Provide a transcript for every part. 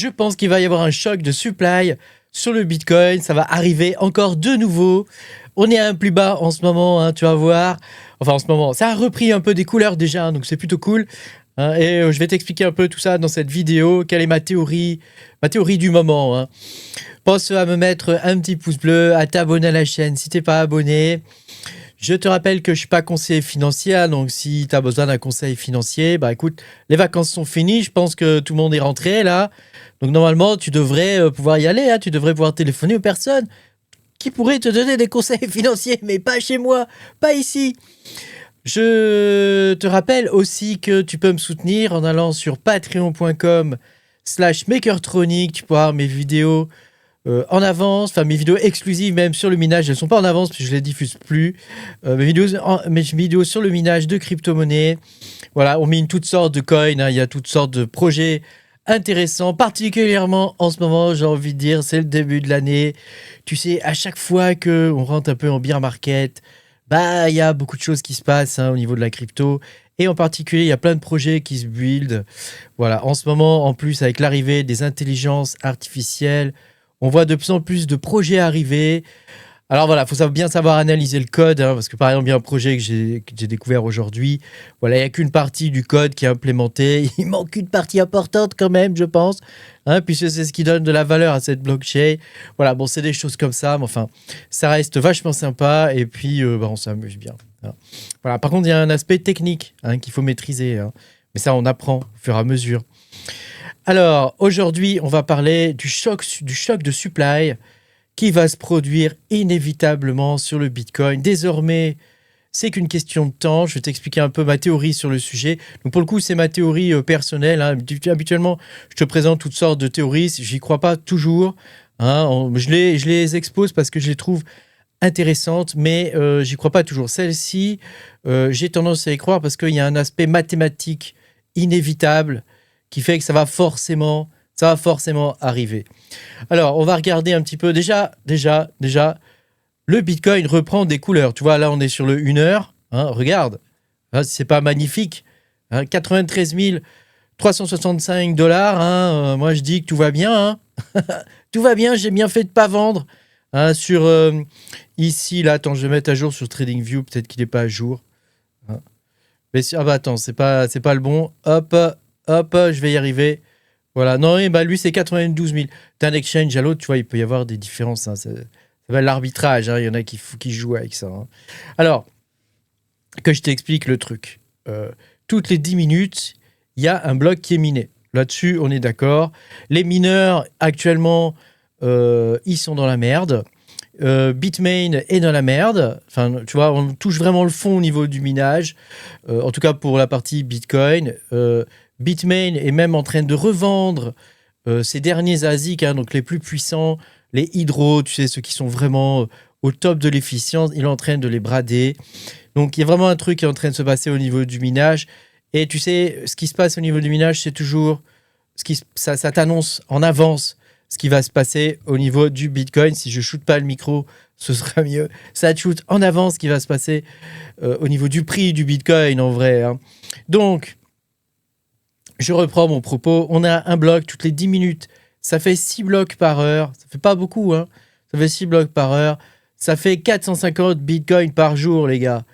Je pense qu'il va y avoir un choc de supply sur le Bitcoin. Ça va arriver encore de nouveau. On est à un plus bas en ce moment, hein, tu vas voir. Enfin, en ce moment, ça a repris un peu des couleurs déjà, hein, donc c'est plutôt cool. Hein, et je vais t'expliquer un peu tout ça dans cette vidéo. Quelle est ma théorie du moment. Hein. Pense à me mettre un petit pouce bleu, à t'abonner à la chaîne si t'es pas abonné. Je te rappelle que je suis pas conseiller financier, donc si tu as besoin d'un conseil financier, bah écoute, les vacances sont finies, je pense que tout le monde est rentré là. Donc normalement, tu devrais pouvoir y aller, hein, tu devrais pouvoir téléphoner aux personnes qui pourraient te donner des conseils financiers, mais pas chez moi, pas ici. Je te rappelle aussi que tu peux me soutenir en allant sur patreon.com/makertronic, tu pourras avoir mes vidéos en avance, enfin mes vidéos exclusives même sur le minage, elles ne sont pas en avance parce que je ne les diffuse plus. Mes vidéos sur le minage de crypto-monnaies. Voilà, on mine toutes sortes de coins, hein, il y a toutes sortes de projets intéressants, particulièrement en ce moment, j'ai envie de dire, c'est le début de l'année. Tu sais, à chaque fois qu'on rentre un peu en bear market, bah il y a beaucoup de choses qui se passent au niveau de la crypto. Et en particulier, il y a plein de projets qui se build. Voilà, en ce moment, en plus, avec l'arrivée des intelligences artificielles, on voit de plus en plus de projets arriver. Alors voilà, il faut bien savoir analyser le code, hein, parce que par exemple, il y a un projet que j'ai découvert aujourd'hui. Voilà, il n'y a qu'une partie du code qui est implémentée. Il manque une partie importante quand même, je pense, hein, puisque c'est ce qui donne de la valeur à cette blockchain. Voilà, bon, c'est des choses comme ça, mais enfin, ça reste vachement sympa et puis on s'amuse bien. Hein. Voilà, par contre, il y a un aspect technique qu'il faut maîtriser, hein, mais ça, on apprend au fur et à mesure. Alors, aujourd'hui, on va parler du choc de supply qui va se produire inévitablement sur le Bitcoin. Désormais, c'est qu'une question de temps. Je vais t'expliquer un peu ma théorie sur le sujet. Donc, pour le coup, c'est ma théorie personnelle. Hein. Habituellement, je te présente toutes sortes de théories. J'y crois pas toujours. Hein. Je les expose parce que je les trouve intéressantes, mais j'y crois pas toujours. Celle-ci, j'ai tendance à y croire parce qu'il y a un aspect mathématique inévitable qui fait que ça va forcément arriver. Alors, on va regarder un petit peu. Déjà, le Bitcoin reprend des couleurs. Tu vois, là, on est sur le 1 heure. Hein, regarde, hein, c'est pas magnifique. Hein, 93 365 $. Hein, moi, je dis que tout va bien. Hein. Tout va bien, j'ai bien fait de pas vendre. Hein, sur ici, là, attends, je vais mettre à jour sur TradingView. Peut-être qu'il n'est pas à jour. Hein. Mais attends, c'est pas le bon. Hop, je vais y arriver. Voilà, non, lui, c'est 92 000. D'un exchange à l'autre, tu vois, il peut y avoir des différences. Hein. Ça va l'arbitrage, hein. Il y en a qui jouent avec ça. Hein. Alors, que je t'explique le truc. Toutes les 10 minutes, il y a un bloc qui est miné. Là-dessus, on est d'accord. Les mineurs, actuellement, ils sont dans la merde. Bitmain est dans la merde. Enfin, tu vois, on touche vraiment le fond au niveau du minage. En tout cas, pour la partie Bitcoin. Bitmain est même en train de revendre ses derniers ASIC, hein, donc les plus puissants, les Hydro, tu sais, ceux qui sont vraiment au top de l'efficience. Il est en train de les brader. Donc, il y a vraiment un truc qui est en train de se passer au niveau du minage. Et tu sais, ce qui se passe au niveau du minage, c'est toujours... ça t'annonce en avance ce qui va se passer au niveau du Bitcoin. Si je ne shoote pas le micro, ce sera mieux. Ça te shoot en avance ce qui va se passer au niveau du prix du Bitcoin, en vrai. Hein. Donc, je reprends mon propos. On a un bloc toutes les 10 minutes. Ça fait 6 blocs par heure. Ça fait pas beaucoup, hein. Ça fait 6 blocs par heure. Ça fait 450 Bitcoin par jour, les gars.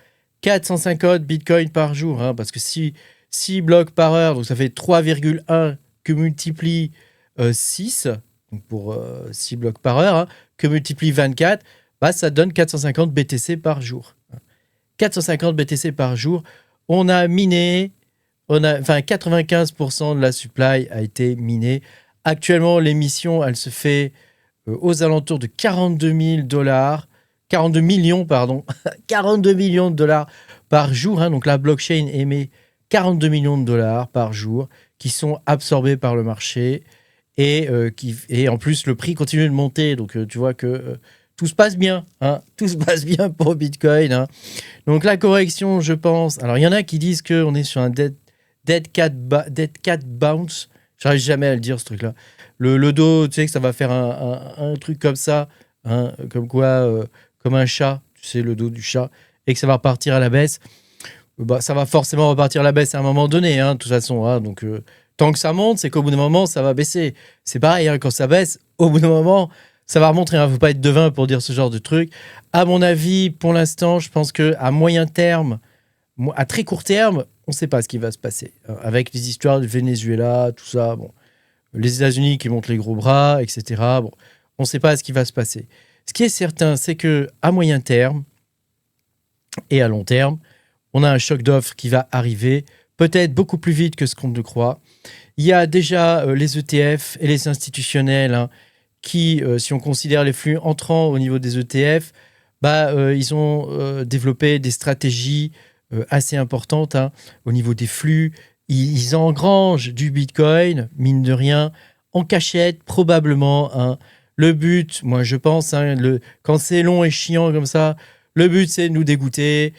450 Bitcoin par jour, hein, parce que 6 blocs par heure, donc ça fait 3,1 que multiplie 6, donc pour 6 blocs par heure, hein, que multiplie 24, bah, ça donne 450 BTC par jour. 450 BTC par jour. On a miné, 95% de la supply a été minée. Actuellement, l'émission, elle se fait aux alentours de 42 millions, pardon, 42 millions de dollars par jour. Hein, donc la blockchain émet 42 millions de dollars par jour qui sont absorbés par le marché et en plus le prix continue de monter. Donc tu vois que tout se passe bien. Hein, tout se passe bien pour Bitcoin. Hein. Donc la correction, je pense. Alors il y en a qui disent qu'on est sur un dead cat bounce. J'arrive jamais à le dire ce truc-là. Le dos, tu sais que ça va faire un truc comme ça, hein, comme quoi, comme un chat, tu sais, le dos du chat, et que ça va repartir à la baisse. Bah, ça va forcément repartir à la baisse à un moment donné, hein, de toute façon. Hein, donc, tant que ça monte, c'est qu'au bout d'un moment, ça va baisser. C'est pareil, hein, quand ça baisse, au bout d'un moment, ça va remonter. Il ne faut pas être devin pour dire ce genre de truc. À mon avis, pour l'instant, je pense qu'à moyen terme, à très court terme, on ne sait pas ce qui va se passer. Avec les histoires du Venezuela, tout ça, bon, les États-Unis qui montent les gros bras, etc. Bon, on ne sait pas ce qui va se passer. Ce qui est certain, c'est qu'à moyen terme et à long terme, on a un choc d'offres qui va arriver, peut-être beaucoup plus vite que ce qu'on ne croit. Il y a déjà les ETF et les institutionnels qui, si on considère les flux entrants au niveau des ETF, ils ont développé des stratégies assez importantes au niveau des flux. Ils engrangent du Bitcoin, mine de rien, en cachette, probablement. Le but, moi je pense, quand c'est long et chiant comme ça, le but c'est de nous dégoûter.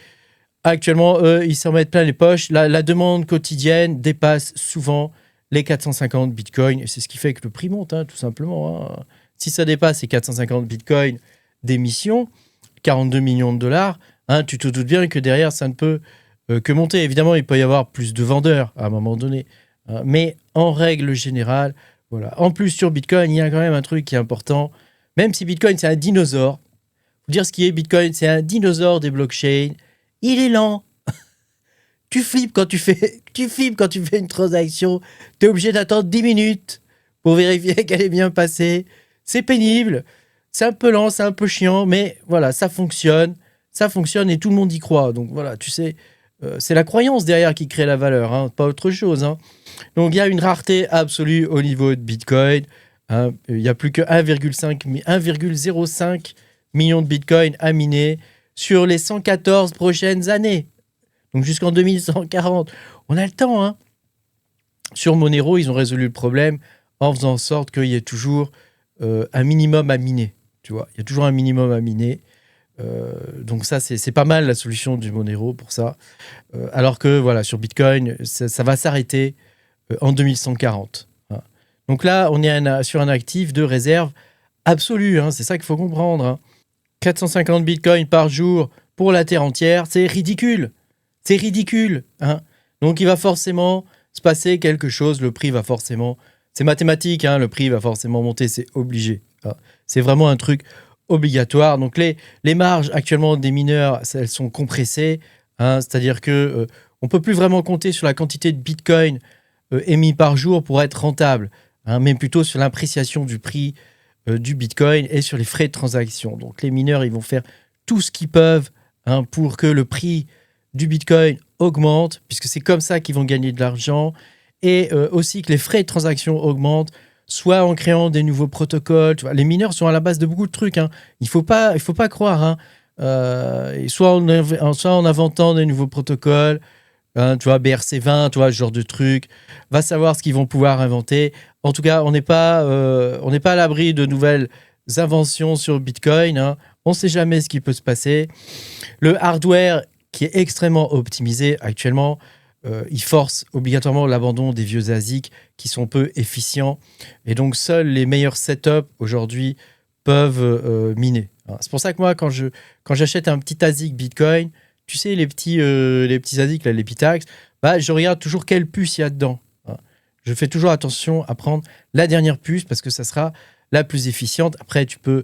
Actuellement, eux, ils s'en mettent plein les poches. La demande quotidienne dépasse souvent les 450 bitcoins. Et c'est ce qui fait que le prix monte, tout simplement. Si ça dépasse les 450 bitcoins d'émission, 42 millions de dollars, tu te doutes bien que derrière, ça ne peut que monter. Évidemment, il peut y avoir plus de vendeurs à un moment donné. Mais en règle générale, voilà. En plus, sur Bitcoin, il y a quand même un truc qui est important. Même si Bitcoin, c'est un dinosaure, faut dire ce qui est Bitcoin, c'est un dinosaure des blockchains. Il est lent. Tu flippes quand tu fais une transaction. Tu es obligé d'attendre 10 minutes pour vérifier qu'elle est bien passée. C'est pénible. C'est un peu lent, c'est un peu chiant, mais voilà, ça fonctionne. Ça fonctionne et tout le monde y croit. Donc voilà, tu sais, c'est la croyance derrière qui crée la valeur, pas autre chose. Donc il y a une rareté absolue au niveau de Bitcoin. Il n'y a plus que 1,05 million de Bitcoin à miner sur les 114 prochaines années. Donc jusqu'en 2140. On a le temps. Sur Monero, ils ont résolu le problème en faisant en sorte qu'il y ait toujours un minimum à miner. Tu vois, il y a toujours un minimum à miner. Donc ça, c'est pas mal la solution du Monero pour ça. Alors que voilà, sur Bitcoin, ça va s'arrêter en 2140. Donc là, on est sur un actif de réserve absolue. C'est ça qu'il faut comprendre. 450 bitcoins par jour pour la Terre entière, c'est ridicule. C'est ridicule. Donc il va forcément se passer quelque chose. Le prix va forcément... C'est mathématique, le prix va forcément monter, c'est obligé. C'est vraiment un truc obligatoire. Donc les marges actuellement des mineurs, elles sont compressées. C'est-à-dire que on peut plus vraiment compter sur la quantité de bitcoin émis par jour pour être rentable, mais plutôt sur l'appréciation du prix du Bitcoin et sur les frais de transaction. Donc les mineurs, ils vont faire tout ce qu'ils peuvent pour que le prix du Bitcoin augmente, puisque c'est comme ça qu'ils vont gagner de l'argent, et aussi que les frais de transaction augmentent, soit en créant des nouveaux protocoles. Tu vois, les mineurs sont à la base de beaucoup de trucs. Il faut pas croire. Soit en inventant des nouveaux protocoles, tu vois, BRC20, tu vois, ce genre de truc. Va savoir ce qu'ils vont pouvoir inventer. En tout cas, on n'est pas à l'abri de nouvelles inventions sur Bitcoin. On ne sait jamais ce qui peut se passer. Le hardware qui est extrêmement optimisé actuellement, il force obligatoirement l'abandon des vieux ASIC qui sont peu efficients. Et donc, seuls les meilleurs setups aujourd'hui peuvent miner. C'est pour ça que moi, quand j'achète un petit ASIC Bitcoin, tu sais, les petits ASIC, là, les Pitax, je regarde toujours quelle puce il y a dedans. Je fais toujours attention à prendre la dernière puce parce que ça sera la plus efficiente. Après, tu peux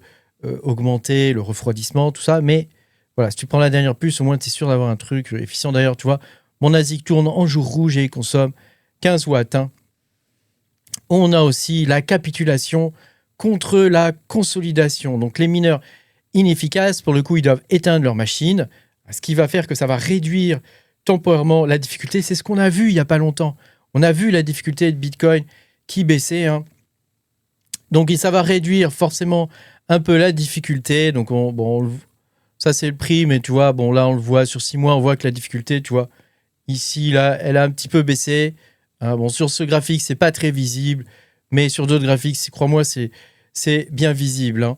augmenter le refroidissement, tout ça. Mais voilà, si tu prends la dernière puce, au moins, tu es sûr d'avoir un truc efficient. D'ailleurs, tu vois, mon ASIC tourne en jour rouge et il consomme 15 watts. On a aussi la capitulation contre la consolidation. Donc, les mineurs inefficaces, pour le coup, ils doivent éteindre leur machine, ce qui va faire que ça va réduire temporairement la difficulté. C'est ce qu'on a vu il n'y a pas longtemps. On a vu la difficulté de Bitcoin qui baissait. Donc, ça va réduire forcément un peu la difficulté. Donc, ça, c'est le prix. Mais tu vois, là, on le voit sur 6 mois. On voit que la difficulté, tu vois, ici, là, elle a un petit peu baissé. Sur ce graphique, c'est pas très visible. Mais sur d'autres graphiques, crois-moi, c'est bien visible.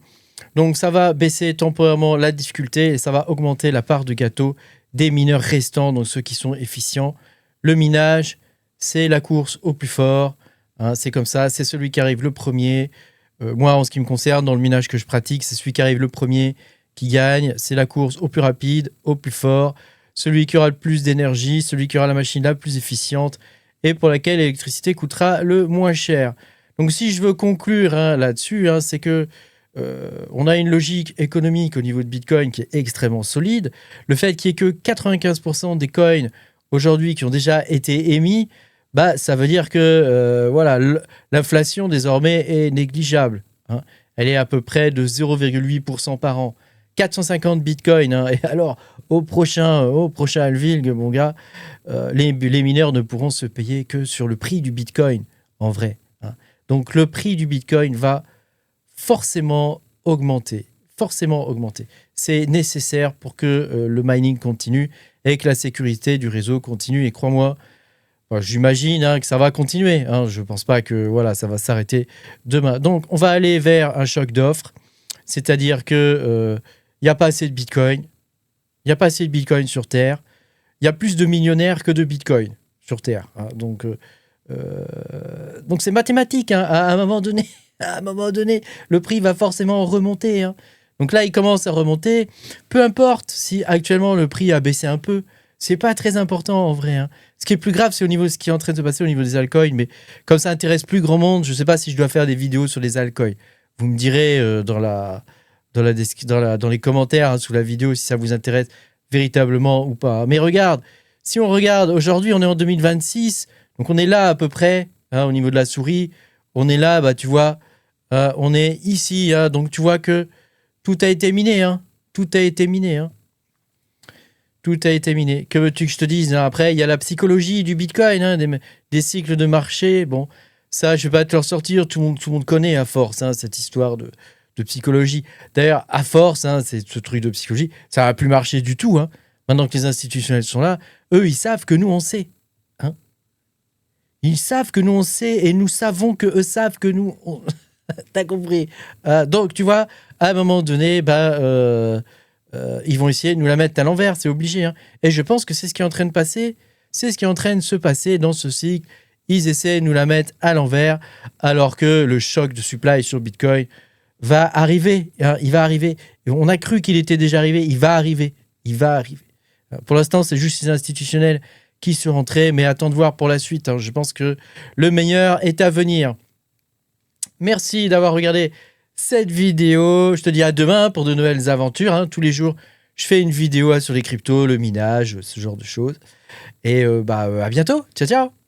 Donc, ça va baisser temporairement la difficulté et ça va augmenter la part de gâteau des mineurs restants, donc ceux qui sont efficients. Le minage, c'est la course au plus fort. C'est comme ça, c'est celui qui arrive le premier. Moi, en ce qui me concerne, dans le minage que je pratique, c'est celui qui arrive le premier qui gagne. C'est la course au plus rapide, au plus fort. Celui qui aura le plus d'énergie, celui qui aura la machine la plus efficiente et pour laquelle l'électricité coûtera le moins cher. Donc si je veux conclure là-dessus, c'est que on a une logique économique au niveau de Bitcoin qui est extrêmement solide. Le fait qu'il n'y ait que 95% des coins aujourd'hui qui ont déjà été émis, ça veut dire que l'inflation désormais est négligeable. Elle est à peu près de 0,8% par an. 450 bitcoins. Et alors, au prochain halving, mon gars, les mineurs ne pourront se payer que sur le prix du bitcoin, en vrai. Donc, le prix du bitcoin va forcément augmenter. C'est nécessaire pour que le mining continue et que la sécurité du réseau continue. Et crois-moi, j'imagine que ça va continuer. Je ne pense pas que ça va s'arrêter demain. Donc, on va aller vers un choc d'offres. C'est-à-dire que il n'y a pas assez de Bitcoin. Il n'y a pas assez de Bitcoin sur Terre. Il y a plus de millionnaires que de Bitcoin sur Terre. Donc, c'est mathématique. À un moment donné, le prix va forcément remonter. Donc là, il commence à remonter. Peu importe si actuellement le prix a baissé un peu. C'est pas très important en vrai. Ce qui est plus grave, c'est ce qui est en train de se passer au niveau des altcoins. Mais comme ça intéresse plus grand monde, je ne sais pas si je dois faire des vidéos sur les altcoins. Vous me direz dans les commentaires sous la vidéo si ça vous intéresse véritablement ou pas. Mais regarde, si on regarde, aujourd'hui on est en 2026, donc on est là à peu près, au niveau de la souris, on est là, tu vois, on est ici, donc tu vois que tout a été miné, tout a été miné. Tout a été miné. Que veux-tu que je te dise? Après, il y a la psychologie du Bitcoin, des cycles de marché. Bon, ça, je ne vais pas te le ressortir. Tout le monde connaît à force cette histoire de psychologie. D'ailleurs, à force, c'est ce truc de psychologie, ça ne va plus marcher du tout. Maintenant que les institutionnels sont là, eux, ils savent que nous, on sait. Ils savent que nous, on sait et nous savons que eux savent que nous... T'as compris. Donc, tu vois, à un moment donné, ils vont essayer de nous la mettre à l'envers, c'est obligé. Et je pense que c'est ce qui est en train de passer. C'est ce qui est en train de se passer dans ce cycle. Ils essaient de nous la mettre à l'envers, alors que le choc de supply sur Bitcoin va arriver. Il va arriver. On a cru qu'il était déjà arrivé. Il va arriver. Pour l'instant, c'est juste les institutionnels qui sont rentrés, mais attends de voir pour la suite. Je pense que le meilleur est à venir. Merci d'avoir regardé cette vidéo. Je te dis à demain pour de nouvelles aventures. Tous les jours, je fais une vidéo sur les cryptos, le minage, ce genre de choses. Et à bientôt. Ciao, ciao.